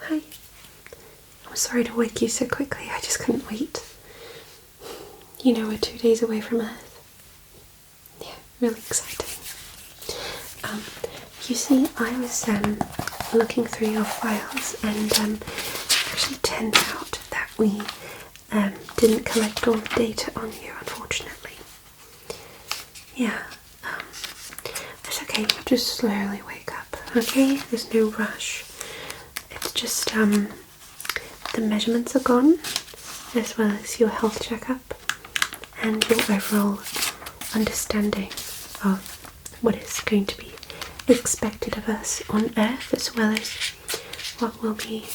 Hi. I'm sorry to wake you so quickly, I just couldn't wait. You know, we're 2 days away from Earth. Yeah, really exciting. You see, I was looking through your files, and it actually turns out that we didn't collect all the data on you, unfortunately. Yeah, it's okay, you just slowly wake up, okay? There's no rush. It's just, the measurements are gone, as well as your health checkup and your overall understanding of what is going to be expected of us on Earth, as well as what we'll be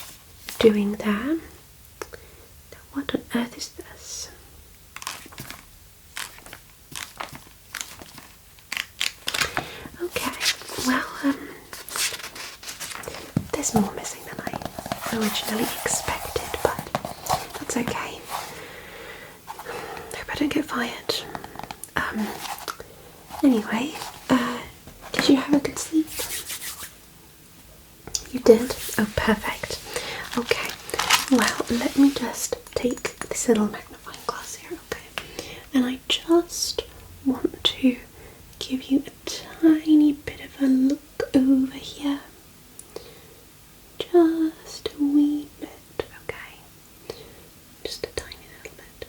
doing there. Now, what on earth is this? Okay, well, there's more missing than I originally expected, but that's okay. Hope I don't get fired. Anyway, did you have a good sleep? You did? Oh, perfect. Okay, well, let me just take this little magnifying glass here, okay? And I just want to give you a tiny bit of a look over here. Just a wee bit, okay? Just a tiny little bit.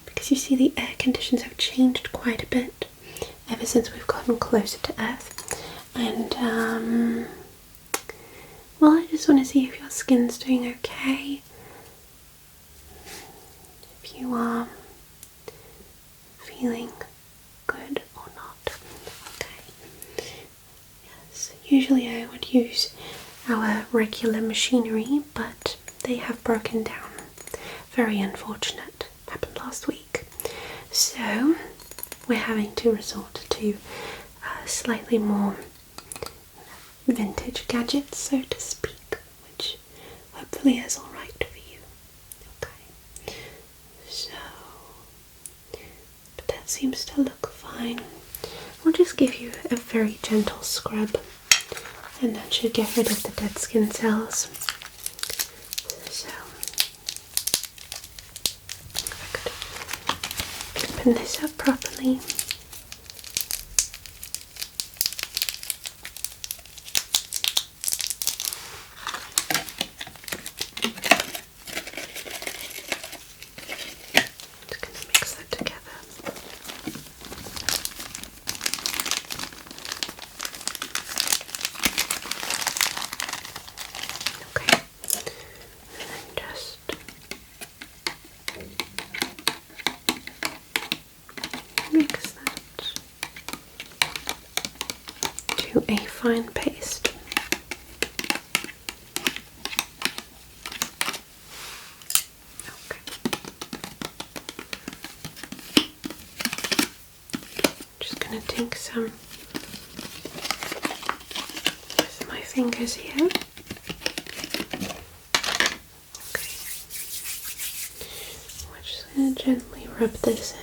Because you see, the air conditions have changed quite a bit ever since we've gotten closer to Earth. And, well, I just want to see if your skin's doing okay. If you are feeling good or not. Okay. Yes, usually I would use our regular machinery, but they have broken down. Very unfortunate. Happened last week. So we're having to resort to slightly more vintage gadgets, so to speak, which hopefully is alright for you. Okay. So, but that seems to look fine. I'll just give you a very gentle scrub, and that should get rid of the dead skin cells. So, if I could open this up properly. Just going to mix that together. Okay, and then just mix that to a fine paste. Okay. Just going to take some with my fingers here. Okay. We're just going to gently rub this in.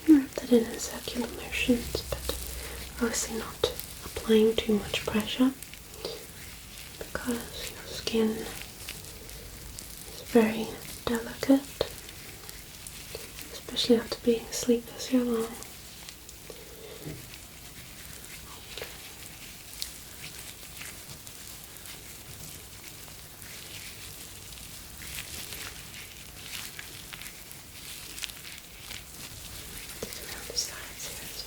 Rub that in circular motions, but obviously not applying too much pressure, because your skin is very delicate, especially after being asleep for so long. Around the sides here as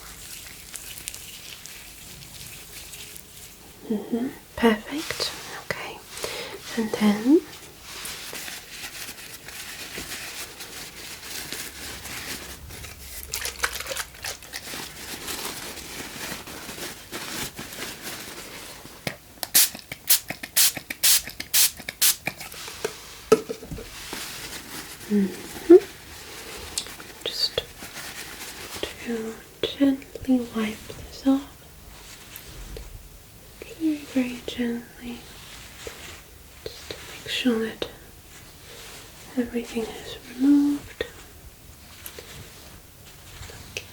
well. Perfect. Okay. And then just to gently wipe this off. Very, very gently. Just to make sure that everything is removed. Okay.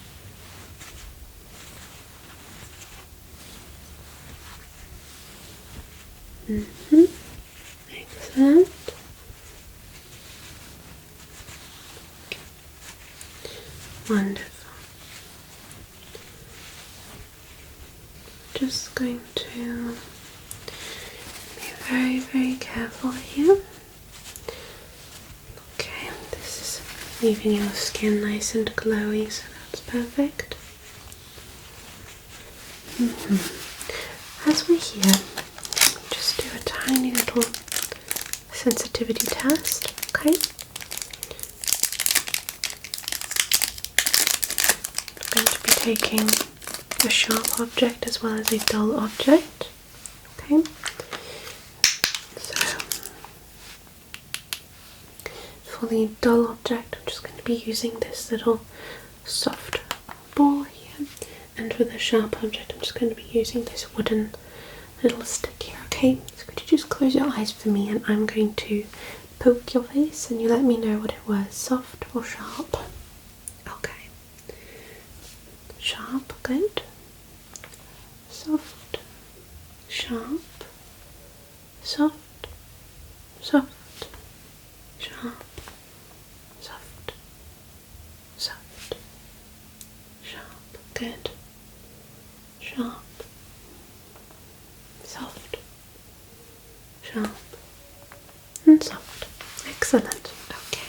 Excellent. Okay. Wonderful. Just going to be very, very careful here. Okay, this is leaving your skin nice and glowy, so that's perfect. As we're here, just do a tiny little sensitivity test, okay? I'm going to be taking a sharp object as well as a dull object, okay? So, for the dull object, I'm just going to be using this little soft ball here, and for the sharp object, I'm just going to be using this wooden little stick here, okay? So could you just close your eyes for me, and I'm going to poke your face and you let me know what it was, soft or sharp. Okay. Sharp, good. Soft, sharp, soft, soft, sharp, soft, soft, sharp, good. Sharp, soft, sharp, and soft. Excellent. Okay.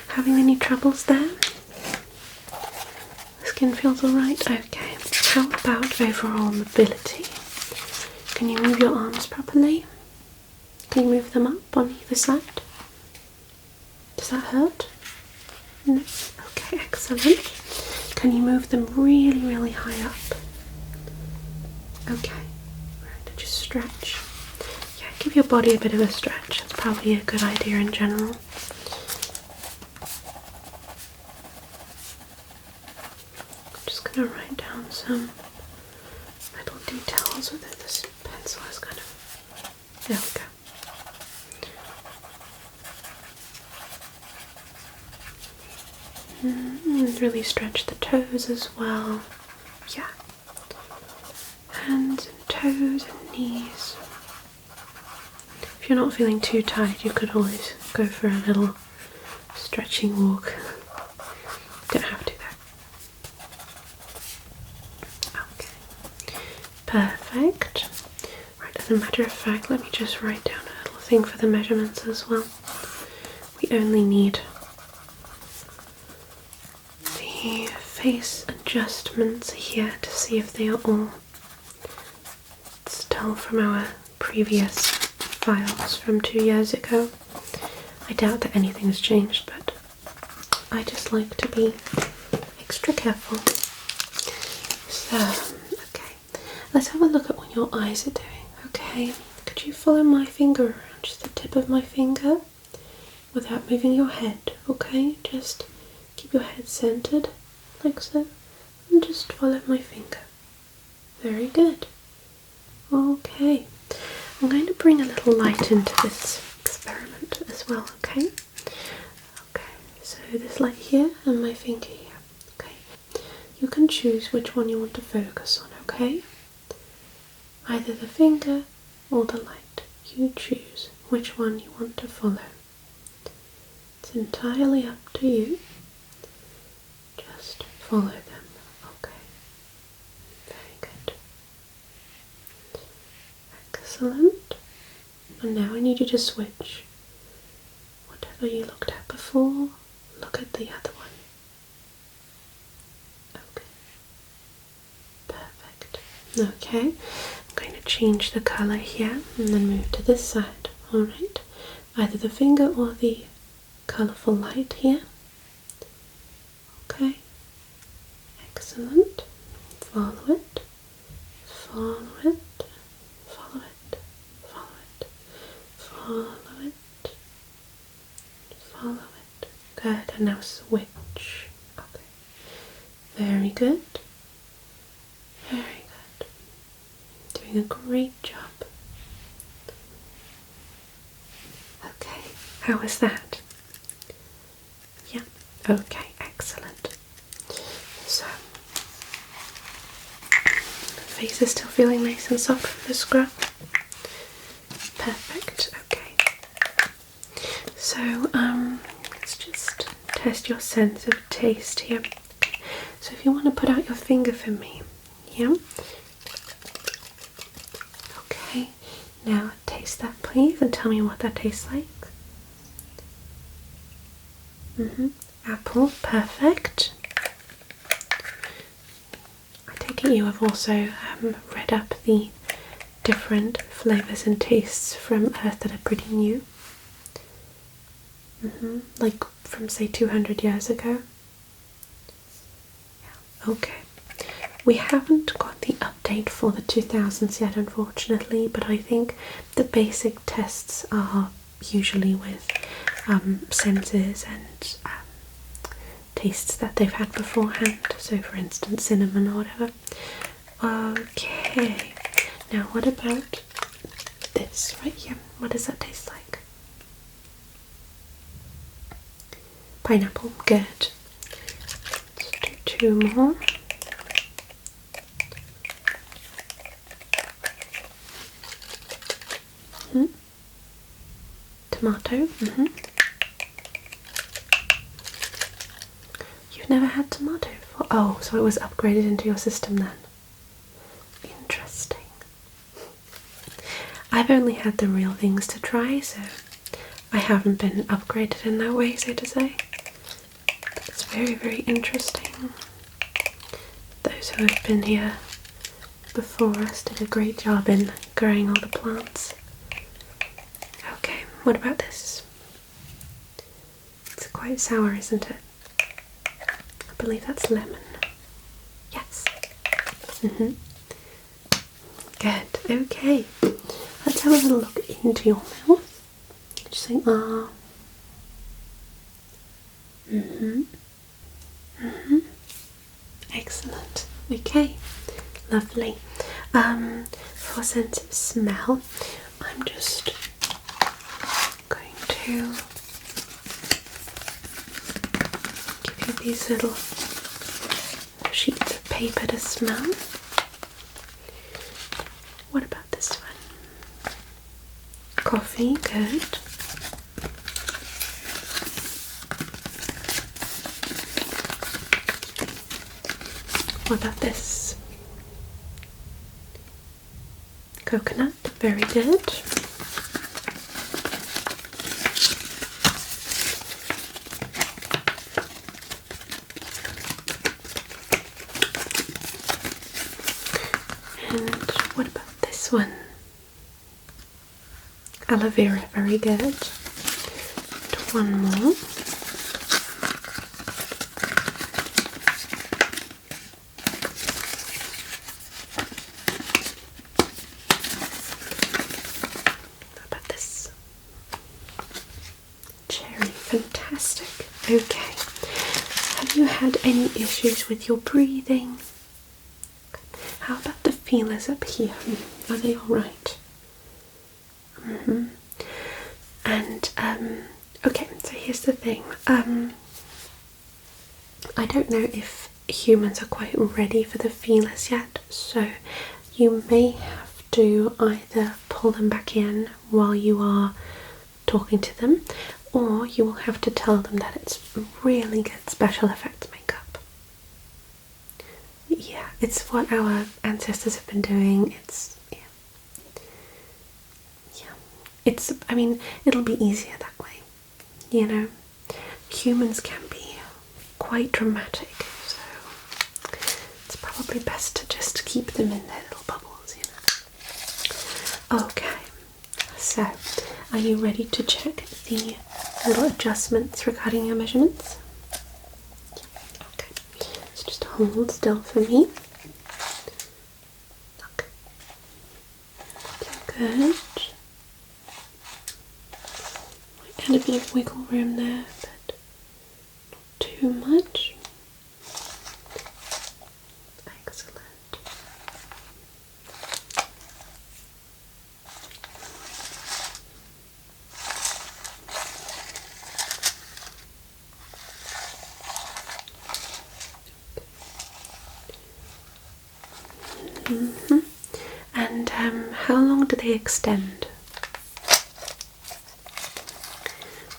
Having any troubles there? The skin feels alright? Okay. How about overall mobility? Can you move your arms properly? Can you move them up on either side? Does that hurt? No? Okay, excellent. Can you move them really, really high up? Okay. Right, just stretch. Yeah, give your body a bit of a stretch. That's probably a good idea in general. I'm just going to write down some little details with it. This pencil is kind of... There we go. And really stretch the toes as well. Yeah. Hands and toes and knees. If you're not feeling too tired, you could always go for a little stretching walk. Don't have to though. Okay. Perfect. Right, as a matter of fact, let me just write down a little thing for the measurements as well. We only need the face adjustments here to see if they are all still from our previous files from 2 years ago. I doubt that anything has changed, but I just like to be extra careful. So, okay, let's have a look at what your eyes are doing, okay? Could you follow my finger around, just the tip of my finger, without moving your head, okay? Just keep your head centered, like so, and just follow my finger. Very good. Okay, I'm going to bring a little light into this experiment as well, okay? Okay, so this light here and my finger here, okay? You can choose which one you want to focus on, okay? Either the finger or the light. You choose which one you want to follow. It's entirely up to you. Just follow them, okay? Very good. Excellent. And now I need you to switch. Whatever you looked at before, look at the other one. Okay. Perfect. Okay. I'm going to change the colour here and then move to this side. Alright. Either the finger or the colourful light here. Okay. Excellent. Follow it. Follow it. Follow it. Follow it. Follow it. Follow it. Good. And now switch. Okay. Very good. Very doing a great job. Okay, how was that? Yeah, okay, excellent. So, the face is still feeling nice and soft from the scrub. Perfect, okay. So, let's just test your sense of taste here. So if you want to put out your finger for me, yeah? Okay, now taste that please and tell me what that tastes like. Apple, perfect. I take it you have also read up the different flavours and tastes from Earth that are pretty new. Like from say 200 years ago. Yeah. Okay. We haven't got the update for the 2000s yet, unfortunately, but I think the basic tests are usually with senses and tastes that they've had beforehand. So, for instance, cinnamon or whatever. Okay. Now, what about this right here? What does that taste like? Pineapple. Good. Let's do two more. Tomato. You've never had tomato before? Oh, so it was upgraded into your system then. Interesting. I've only had the real things to try, so I haven't been upgraded in that way, so to say. It's very, very interesting. Those who have been here before us did a great job in growing all the plants. Okay, what about this? It's quite sour, isn't it? I believe that's lemon. Yes. Good. Okay. Let's have a little look into your mouth. Just saying ah. Excellent. Okay. Lovely. For sense of smell, I'm just going to give you these little sheets of paper to smell. What about this one? Coffee, good. What about this? Coconut, very good. And what about this one? Aloe vera, very good. And one more. How about this? Cherry, fantastic. Okay. Have you had any issues with your breathing? How about the feelers up here? Are they alright? And, okay, so here's the thing. I don't know if humans are quite ready for the feelers yet, so you may have to either pull them back in while you are talking to them, or you will have to tell them that it's really good special effects makeup. Yeah, it's what our ancestors have been doing. I mean, it'll be easier that way, you know. Humans can be quite dramatic, so it's probably best to just keep them in their little bubbles, you know. Okay, so are you ready to check the little adjustments regarding your measurements? Okay, so just hold still for me. Okay. Good. And a bit of wiggle room there, but not too much. Excellent. And how long do they extend?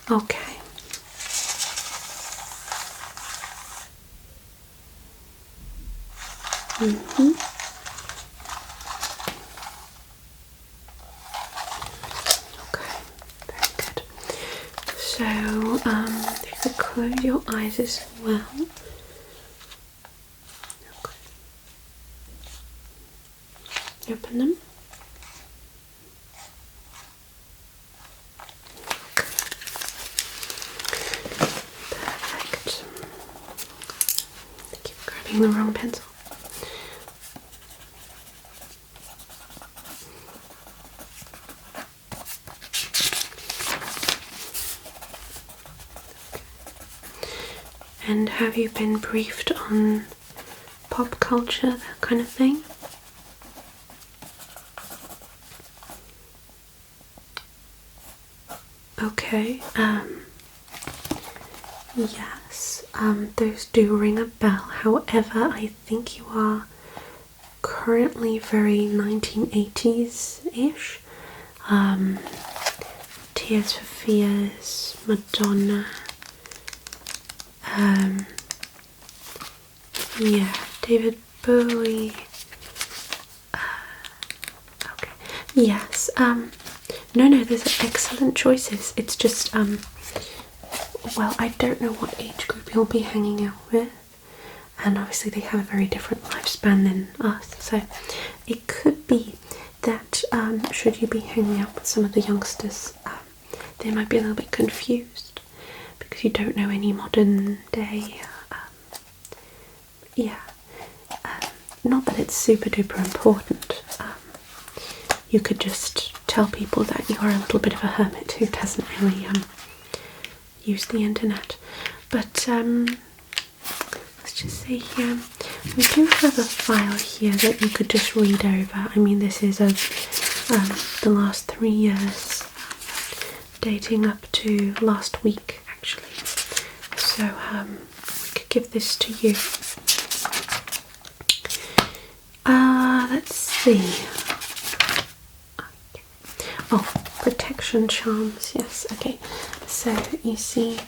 Okay. Okay, very good. So, if you could close your eyes as well. Okay. Open them. Perfect. I keep grabbing the wrong pencil. And have you been briefed on pop culture, that kind of thing? Okay, yes, those do ring a bell. However, I think you are currently very 1980s-ish. Tears for Fears, Madonna. Yeah, David Bowie. Okay, yes. No, those are excellent choices. It's just, well, I don't know what age group you'll be hanging out with, and obviously they have a very different lifespan than us, so it could be that, should you be hanging out with some of the youngsters, they might be a little bit confused, because you don't know any modern day, yeah, not that it's super duper important. You could just tell people that you are a little bit of a hermit who doesn't really use the internet. But let's just say here, we do have a file here that you could just read over. I mean, this is of the last 3 years, dating up to last week actually. So we could give this to you. Let's see. Okay. Oh, protection charms. Yes. Okay. So you see,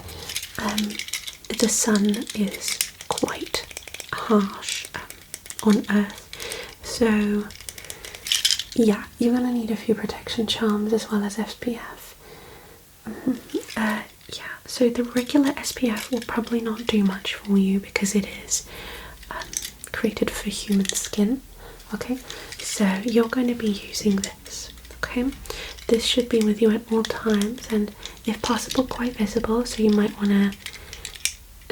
the sun is quite harsh on Earth. So yeah, you're gonna need a few protection charms as well as SPF. Yeah. So the regular SPF will probably not do much for you because it is created for human skin. Okay, so you're going to be using this. Okay, this should be with you at all times, and if possible quite visible, so you might want to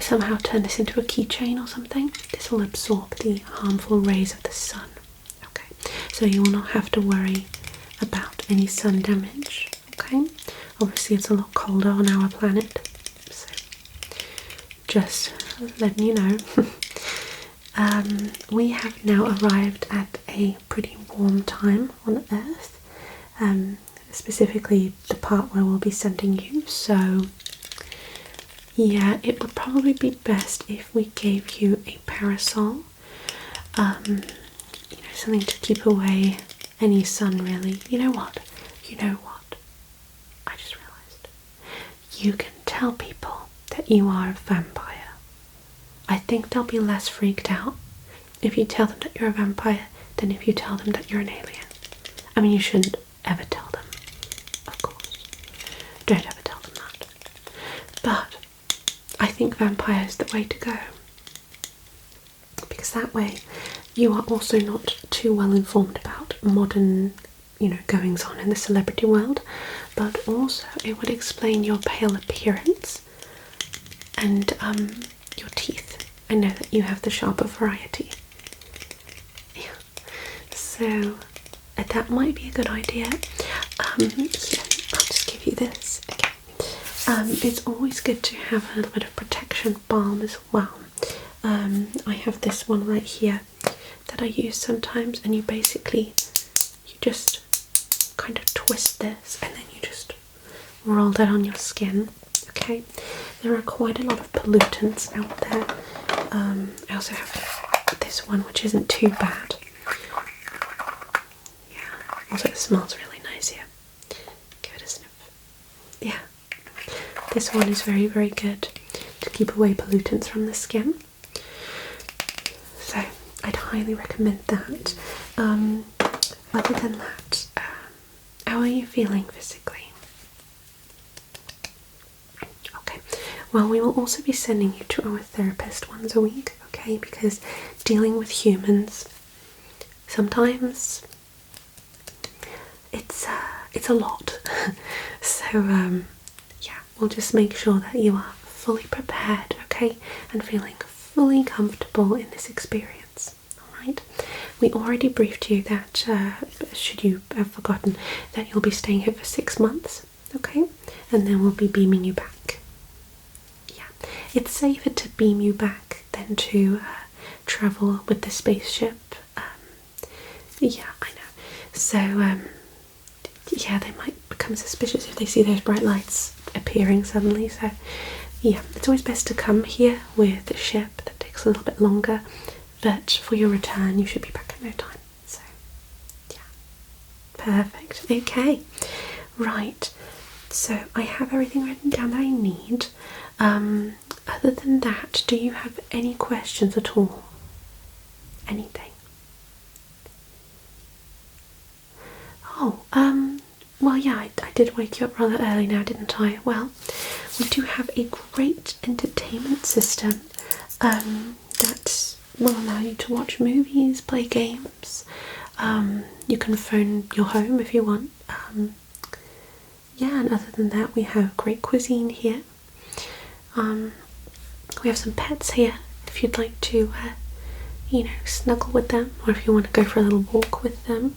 somehow turn this into a keychain or something. This will absorb the harmful rays of the sun. Okay, so you will not have to worry about any sun damage. Okay, obviously it's a lot colder on our planet, so just letting you know. We have now arrived at a pretty warm time on Earth, specifically the part where we'll be sending you, so yeah, it would probably be best if we gave you a parasol, something to keep away any sun really. You know what, I just realised, you can tell people that you are a vampire. I think they'll be less freaked out if you tell them that you're a vampire than if you tell them that you're an alien. I mean, you shouldn't ever tell them, of course. Don't ever tell them that. But I think vampire is the way to go. Because that way you are also not too well informed about modern, goings on in the celebrity world, but also it would explain your pale appearance and your teeth. I know that you have the sharper variety. Yeah. So that might be a good idea. Here, I'll just give you this. Okay. It's always good to have a little bit of protection balm as well. I have this one right here that I use sometimes, and you just kind of twist this and then you just roll that on your skin. Okay, there are quite a lot of pollutants out there. I also have this one which isn't too bad. Also, it smells really nice here. Give it a sniff. Yeah, this one is very, very good to keep away pollutants from the skin. So I'd highly recommend that. Other than that, how are you feeling physically? Okay, well, we will also be sending you to our therapist once a week, okay, because dealing with humans, sometimes it's a lot. So yeah, we'll just make sure that you are fully prepared, okay, and feeling fully comfortable in this experience. Alright, we already briefed you that should you have forgotten, that you'll be staying here for 6 months, okay, and then we'll be beaming you back. Yeah, it's safer to beam you back than to travel with the spaceship. Yeah, I know. So yeah, they might become suspicious if they see those bright lights appearing suddenly. So yeah, it's always best to come here with the ship. That takes a little bit longer, but for your return you should be back in no time. So yeah, perfect. Okay, right, so I have everything written down that I need. Other than that, do you have any questions at all? Anything? Oh, well, yeah, I did wake you up rather early now, didn't I? Well, we do have a great entertainment system that will allow you to watch movies, play games. You can phone your home if you want. Yeah, and other than that, we have great cuisine here. We have some pets here if you'd like to, you know, snuggle with them, or if you want to go for a little walk with them.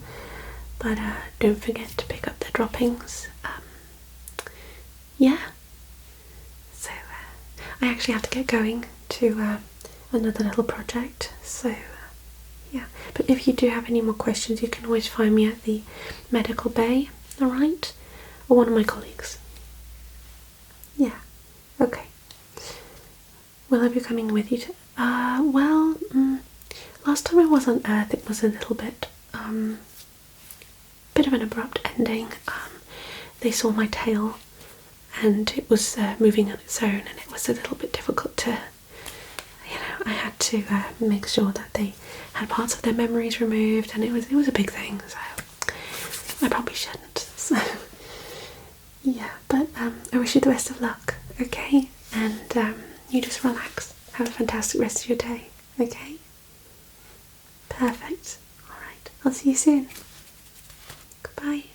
But don't forget to pick up their droppings. Yeah. So I actually have to get going to another little project. So yeah. But if you do have any more questions, you can always find me at the medical bay. Alright? Or one of my colleagues. Yeah. Okay. Will I be coming with you to... well, last time I was on Earth it was a little bit of an abrupt ending. They saw my tail and it was moving on its own, and it was a little bit difficult to, you know, I had to make sure that they had parts of their memories removed, and it was a big thing, so I probably shouldn't. So yeah, but I wish you the best of luck, okay? And you just relax. Have a fantastic rest of your day, okay? Perfect. Alright, I'll see you soon. Goodbye.